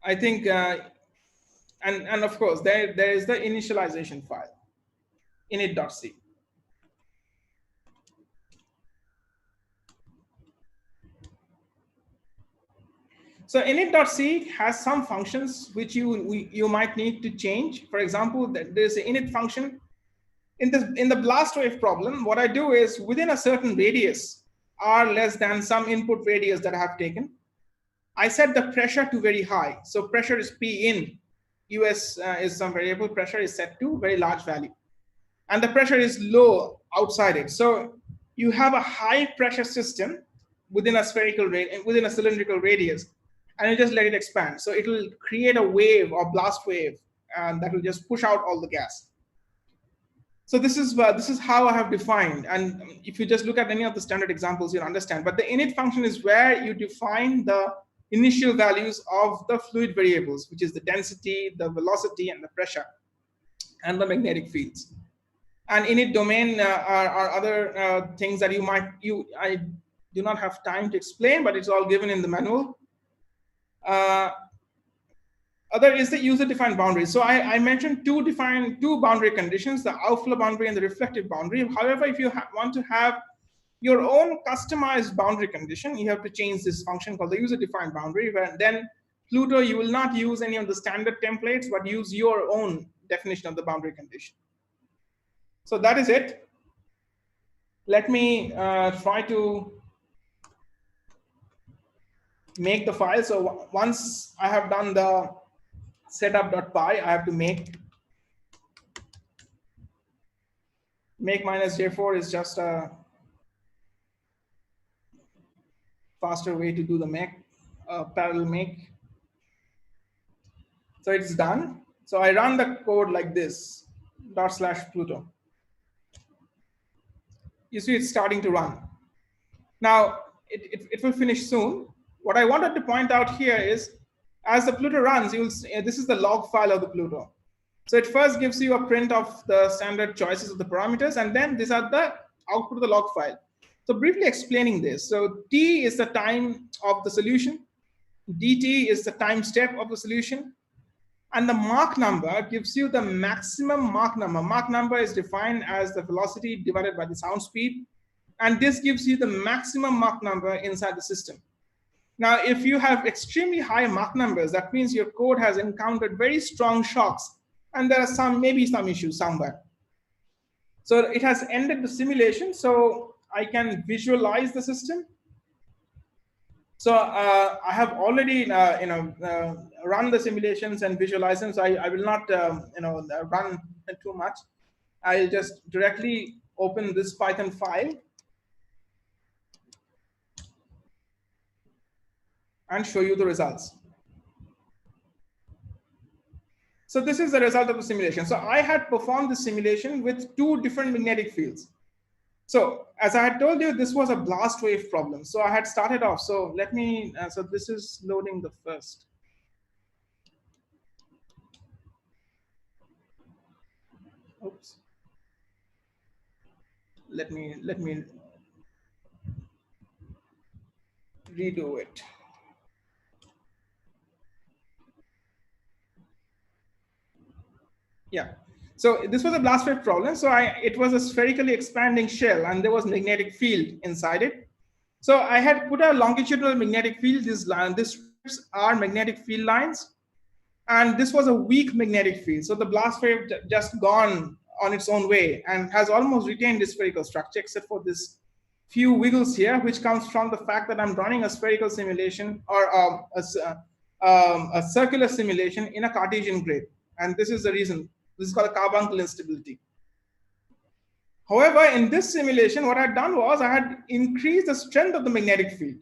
I think, and of course, there is the initialization file, init.c. So init.c has some functions which you might need to change. For example, there's an init function. In the blast wave problem, what I do is, within a certain radius, r less than some input radius that I have taken, I set the pressure to very high. So pressure is P in, US is some variable, pressure is set to very large value. And the pressure is low outside it. So you have a high pressure system within a cylindrical radius, and you just let it expand. So it will create a wave or blast wave, and that will just push out all the gas. So this is how I have defined. And if you just look at any of the standard examples, you'll understand. But the init function is where you define the initial values of the fluid variables, which is the density, the velocity, and the pressure, and the magnetic fields. And init domain are other things that I do not have time to explain, but it's all given in the manual. Other is the user-defined boundary. So I mentioned two boundary conditions, the outflow boundary and the reflective boundary. However, if you want to have your own customized boundary condition, you have to change this function called the user-defined boundary, where then Pluto, you will not use any of the standard templates, but use your own definition of the boundary condition. So that is it. Let me try to make the file. So once I have done the setup.py, I have to make minus J4 is just a faster way to do the make, parallel make. So it's done. So I run the code like this, /Pluto. You see it's starting to run. Now it will finish soon. What I wanted to point out here is, as the Pluto runs, you'll see, this is the log file of the Pluto. So it first gives you a print of the standard choices of the parameters, and then these are the output of the log file. So briefly explaining this, so t is the time of the solution, dt is the time step of the solution, and the Mach number gives you the maximum Mach number. Mach number is defined as the velocity divided by the sound speed, and this gives you the maximum Mach number inside the system. Now, if you have extremely high Mach numbers, that means your code has encountered very strong shocks, and there are maybe some issues somewhere. So it has ended the simulation, so I can visualize the system. So I have already run the simulations and visualize them. So I will not run too much. I'll just directly open this Python file and show you the results. So this is the result of the simulation. So I had performed the simulation with 2 different magnetic fields. So as I had told you, this was a blast wave problem. So I had started off. So let me, so this is loading the first. Oops. Let me redo it. Yeah. So this was a blast wave problem. So it was a spherically expanding shell, and there was magnetic field inside it. So I had put a longitudinal magnetic field. These strips are magnetic field lines, and this was a weak magnetic field. So the blast wave just gone on its own way and has almost retained the spherical structure, except for this few wiggles here, which comes from the fact that I'm running a spherical simulation or a circular simulation in a Cartesian grid. And this is the reason. This is called a carbuncle instability. However, in this simulation, what I had done was I had increased the strength of the magnetic field.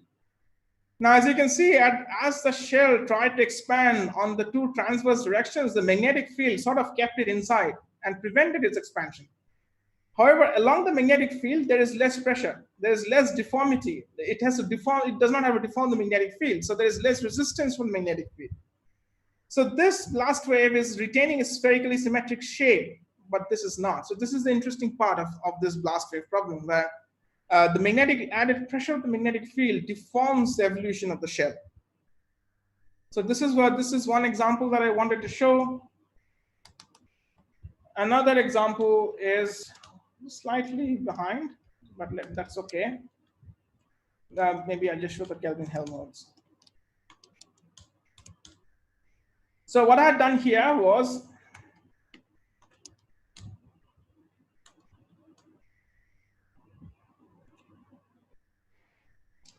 Now, as you can see, as the shell tried to expand on the 2 transverse directions, the magnetic field sort of kept it inside and prevented its expansion. However, along the magnetic field, there is less pressure. There is less deformity. It has to deform. It does not have to deform the magnetic field. So there is less resistance from the magnetic field. So this blast wave is retaining a spherically symmetric shape, but this is not. So this is the interesting part of this blast wave problem, where the magnetic added pressure of the magnetic field deforms the evolution of the shell. So this is one example that I wanted to show. Another example is slightly behind, but that's okay. Maybe I'll just show the Kelvin-Helmholtz. So what I had done here was,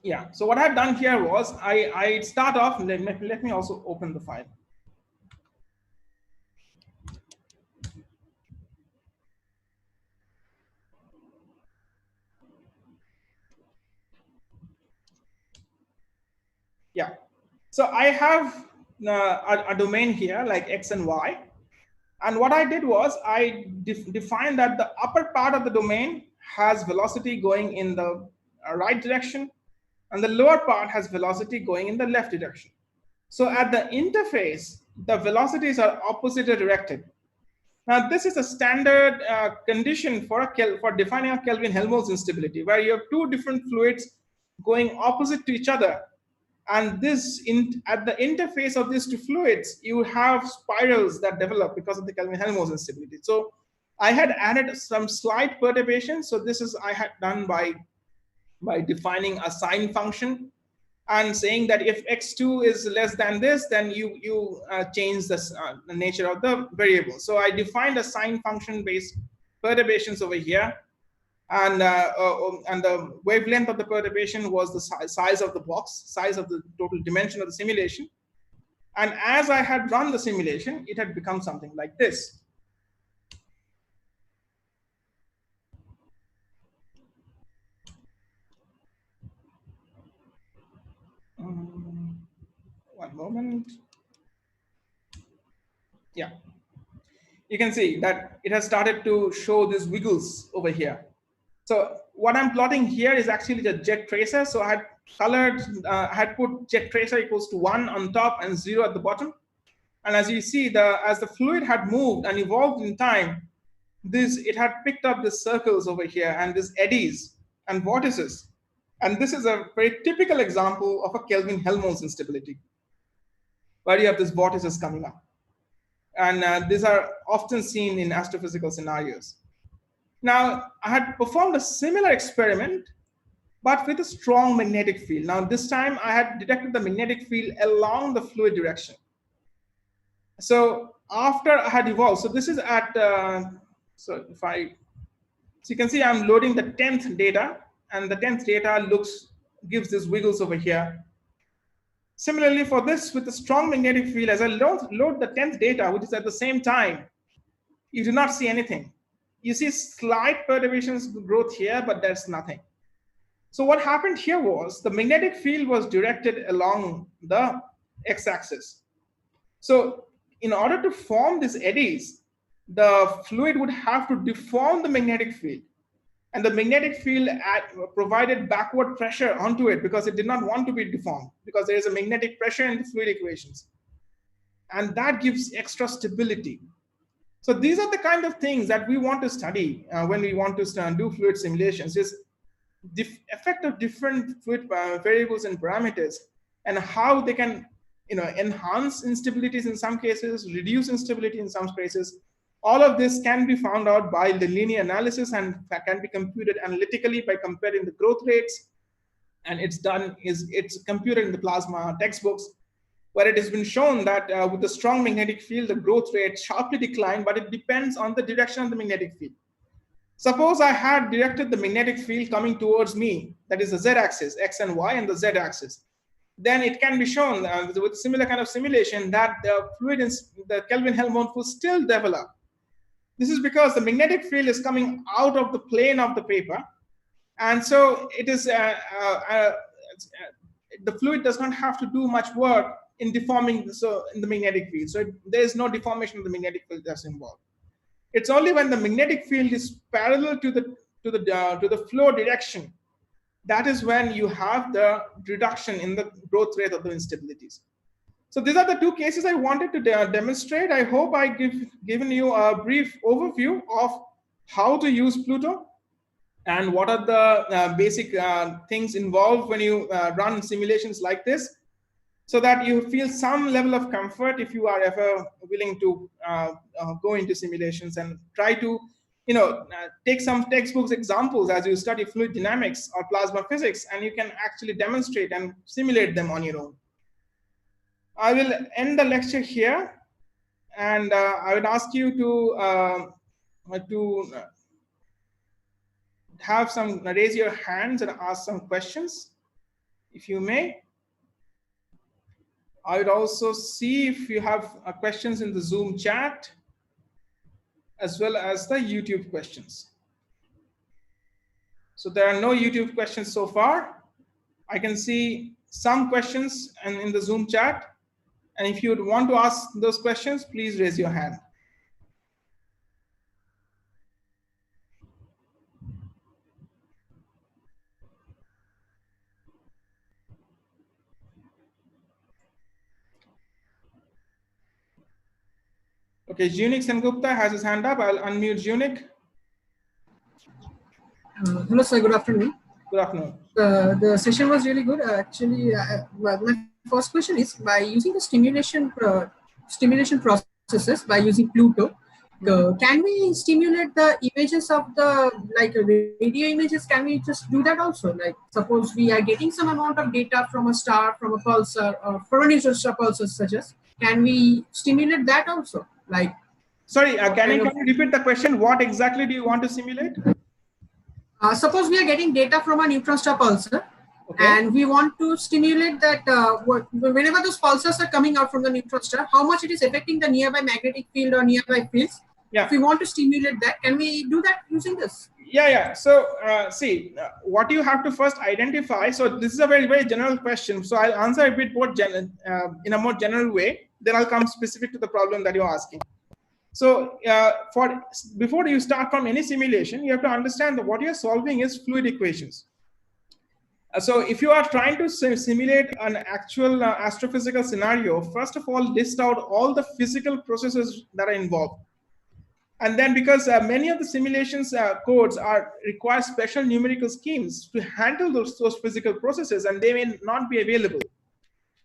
yeah. So what I had done here was I start off. Let me also open the file. Yeah. So I have a domain here like X and Y. And what I did was I defined that the upper part of the domain has velocity going in the right direction, and the lower part has velocity going in the left direction. So at the interface, the velocities are oppositely directed. Now, this is a standard condition for defining a Kelvin-Helmholtz instability, where you have 2 different fluids going opposite to each other. And at the interface of these 2 fluids, you have spirals that develop because of the Kelvin-Helmholtz instability. So I had added some slight perturbation. So this is I had done by defining a sine function and saying that if x2 is less than this, then you change the nature of the variable. So I defined a sine function based perturbations over here. And the wavelength of the perturbation was the size of the box, size of the total dimension of the simulation. And as I had run the simulation, it had become something like this. One moment. Yeah. You can see that it has started to show these wiggles over here. So what I'm plotting here is actually the jet tracer. So I had had put jet tracer equals to 1 on top and 0 at the bottom. And as you see, as the fluid had moved and evolved in time, it had picked up the circles over here and these eddies and vortices. And this is a very typical example of a Kelvin-Helmholtz instability, where you have these vortices coming up. And these are often seen in astrophysical scenarios. Now, I had performed a similar experiment, but with a strong magnetic field. Now, this time I had detected the magnetic field along the fluid direction. So after I had evolved, so this is at, so you can see I'm loading the 10th data, and the 10th data gives these wiggles over here. Similarly, for this, with a strong magnetic field, as I load the 10th data, which is at the same time, you do not see anything. You see slight perturbations growth here, but there's nothing. So what happened here was the magnetic field was directed along the x-axis. So in order to form these eddies, the fluid would have to deform the magnetic field. And the magnetic field provided backward pressure onto it because it did not want to be deformed, because there is a magnetic pressure in the fluid equations. And that gives extra stability. So these are the kind of things that we want to study when we want to do fluid simulations, is the effect of different fluid variables and parameters, and how they can enhance instabilities in some cases, reduce instability in some cases. All of this can be found out by the linear analysis and can be computed analytically by comparing the growth rates. And it's computed in the plasma textbooks, where it has been shown that with the strong magnetic field, the growth rate sharply declined, but it depends on the direction of the magnetic field. Suppose I had directed the magnetic field coming towards me, that is the z-axis, x and y, and the z-axis. Then it can be shown with similar kind of simulation that the fluid in the Kelvin-Helmholtz will still develop. This is because the magnetic field is coming out of the plane of the paper, and so it is the fluid does not have to do much work in deforming in the magnetic field. So there is no deformation of the magnetic field that's involved. It's only when the magnetic field is parallel to the flow direction, that is when you have the reduction in the growth rate of the instabilities. So these are the two cases I wanted to demonstrate. I hope I given you a brief overview of how to use Pluto and what are the basic things involved when you run simulations like this, so that you feel some level of comfort if you are ever willing to go into simulations and try to take some textbooks examples as you study fluid dynamics or plasma physics, and you can actually demonstrate and simulate them on your own. I will end the lecture here, and I would ask you to raise your hands and ask some questions, if you may. I would also see if you have questions in the Zoom chat, as well as the YouTube questions. So there are no YouTube questions so far. I can see some questions in the Zoom chat. And if you would want to ask those questions, please raise your hand. Okay, Junik Sengupta has his hand up. I'll unmute Junik. Hello, sir. Good afternoon. Good afternoon. The session was really good. Actually, my first question is, by using the stimulation processes, by using Pluto, can we stimulate the images of the radio images? Can we just do that also? Like, suppose we are getting some amount of data from a star, from a pulsar, or from a neutron star pulsar, such as, can we stimulate that also? Like, sorry, can you repeat the question? What exactly do you want to simulate? Suppose we are getting data from a neutron star pulsar, okay, and we want to stimulate that whenever those pulsars are coming out from the neutron star, how much it is affecting the nearby magnetic field or nearby fields. Yeah. If we want to stimulate that, can we do that using this? Yeah. So see, what you have to first identify. So this is a very, very general question. So I'll answer a bit more in a more general way. Then I'll come specific to the problem that you're asking. So before you start from any simulation, you have to understand that what you're solving is fluid equations. So if you are trying to simulate an actual astrophysical scenario, first of all, list out all the physical processes that are involved. And then because many of the simulations codes require special numerical schemes to handle those physical processes, and they may not be available.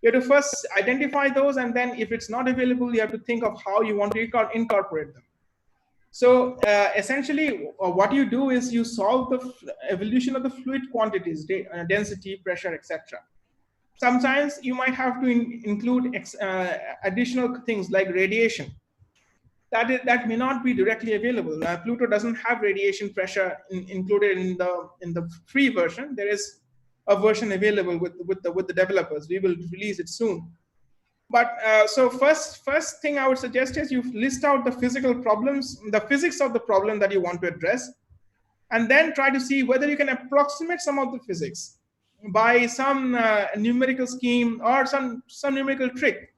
You have to first identify those, and then if it's not available, you have to think of how you want to incorporate them. So essentially, what you do is you solve the evolution of the fluid quantities, density, pressure, etc. Sometimes you might have to include additional things like radiation. That may not be directly available. Pluto doesn't have radiation pressure included in the free version. There is a version available with the developers. We will release it soon. But so first thing I would suggest is you list out the physical problems, the physics of the problem that you want to address, and then try to see whether you can approximate some of the physics by some numerical scheme or some numerical trick.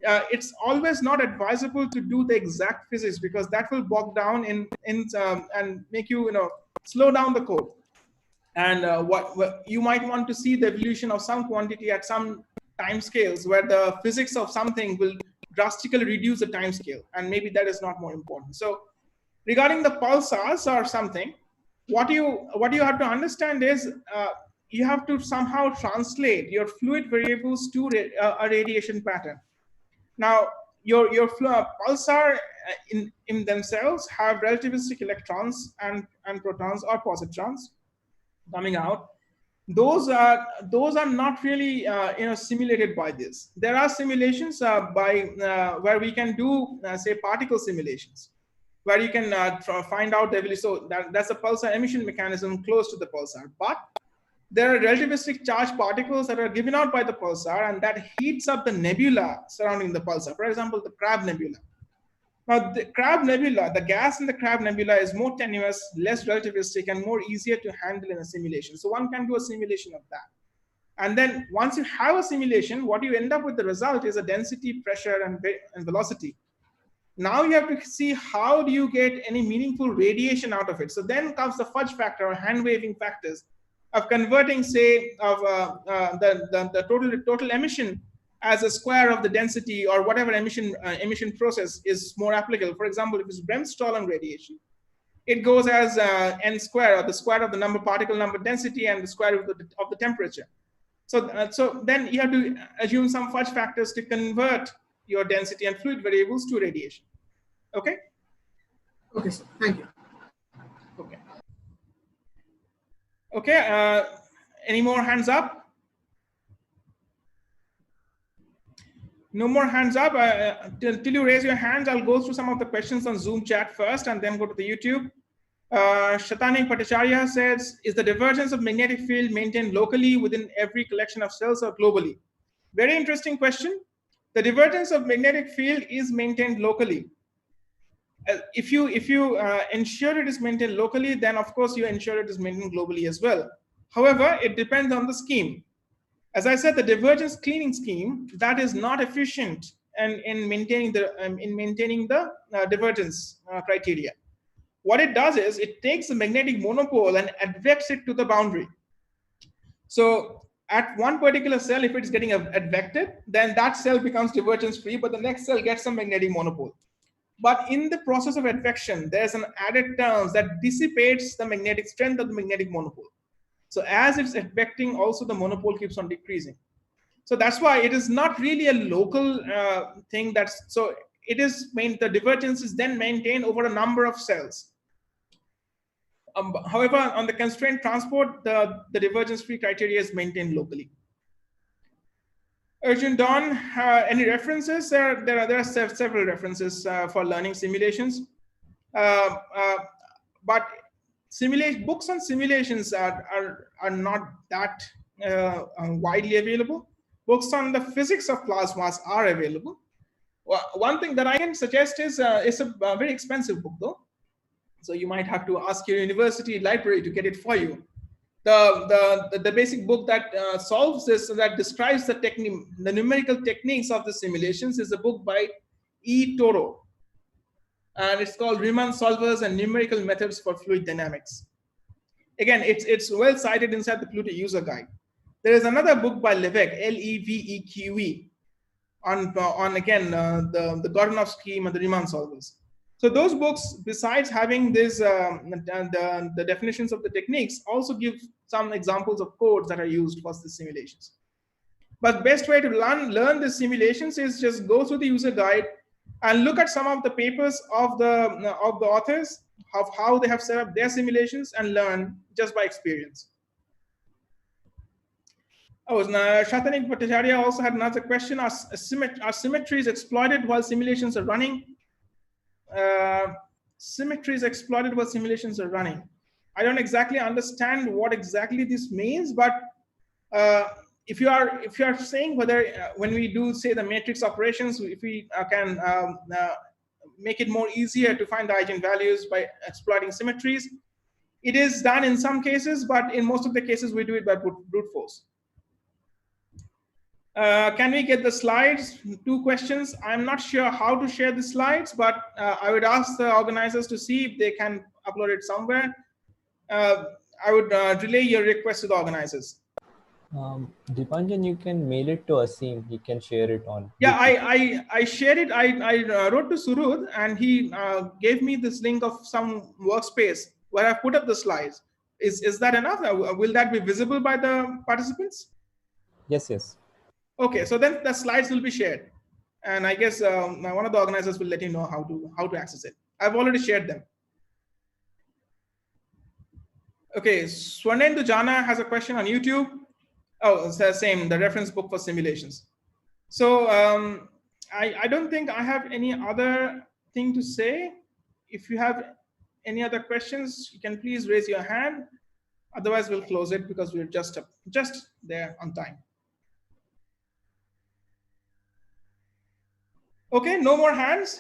It's always not advisable to do the exact physics because that will bog down and make you slow down the code. And what you might want to see the evolution of some quantity at some time scales where the physics of something will drastically reduce the time scale, and maybe that is not more important. So regarding the pulsars or something, what you have to understand is you have to somehow translate your fluid variables to a radiation pattern. Now your pulsar in themselves have relativistic electrons and protons or positrons coming out. Those are not really simulated by this. There are simulations where we can do say particle simulations, where you can find out the evolution. So that's a pulsar emission mechanism close to the pulsar. But there are relativistic charged particles that are given out by the pulsar, and that heats up the nebula surrounding the pulsar. For example, the Crab Nebula. Now, the Crab Nebula, the gas in the Crab Nebula is more tenuous, less relativistic, and more easier to handle in a simulation. So one can do a simulation of that. And then once you have a simulation, what you end up with the result is a density, pressure, and velocity. Now you have to see how do you get any meaningful radiation out of it. So then comes the fudge factor or hand waving factors of converting, say, of the total emission as a square of the density or whatever emission process is more applicable. For example, if it's Bremsstrahlung radiation, it goes as n square, or the square of the particle number density and the square of the temperature. So then you have to assume some fudge factors to convert your density and fluid variables to radiation. Okay? Okay, sir. Thank you. Okay. Okay, any more hands up? No more hands up. Till you raise your hands, I'll go through some of the questions on Zoom chat first and then go to the YouTube. Shatani Bhattacharya says, is the divergence of magnetic field maintained locally within every collection of cells or globally? Very interesting question. The divergence of magnetic field is maintained locally. If you ensure it is maintained locally, then of course you ensure it is maintained globally as well. However, it depends on the scheme. As I said, the divergence cleaning scheme, that is not efficient in maintaining the divergence criteria. What it does is it takes the magnetic monopole and advects it to the boundary. So at one particular cell, if it's getting advected, then that cell becomes divergence free, but the next cell gets some magnetic monopole. But in the process of advection, there's an added term that dissipates the magnetic strength of the magnetic monopole. So as it's advecting, also the monopole keeps on decreasing. So that's why it is not really a local thing. So it is the divergence is then maintained over a number of cells. However, on the constraint transport, the divergence-free criteria is maintained locally. Arjun Don, any references? There are several references for learning simulations, but books on simulations are not that widely available. Books on the physics of plasmas are available. One thing that I can suggest is it's a very expensive book though, so you might have to ask your university library to get it for you. The basic book that solves this, that describes the numerical techniques of the simulations, is a book by E. Toro, and it's called Riemann Solvers and Numerical Methods for Fluid Dynamics. Again, it's well cited inside the Pluto user guide. There is another book by Leveque, Leveque, on again the Godunov scheme and the Riemann solvers. So those books, besides having this the definitions of the techniques, also give some examples of codes that are used for the simulations. But best way to learn the simulations is just go through the user guide and look at some of the papers of the authors of how they have set up their simulations and learn just by experience. Oh, Shatanik Bhattacharya also had another question. Are symmetries exploited while simulations are running? Symmetries exploited while simulations are running. I don't exactly understand what exactly this means, but if you are saying whether when we do say the matrix operations, if we can make it more easier to find the eigenvalues by exploiting symmetries, it is done in some cases, but in most of the cases we do it by brute force. Can we get the slides? 2 questions. I'm not sure how to share the slides, but I would ask the organizers to see if they can upload it somewhere. I would relay your request to the organizers. Dipanjan, you can mail it to Asim. He can share it on. Yeah, I shared it. I wrote to Surud, and he gave me this link of some workspace where I put up the slides. Is that enough? Will that be visible by the participants? Yes, yes. Okay, so then the slides will be shared, and I guess one of the organizers will let you know how to access it. I've already shared them. Okay, Swarnendu Jana has a question on YouTube. Oh, it's the same, the reference book for simulations. So I don't think I have any other thing to say. If you have any other questions, you can please raise your hand. Otherwise, we'll close it because we're just there on time. Okay, no more hands.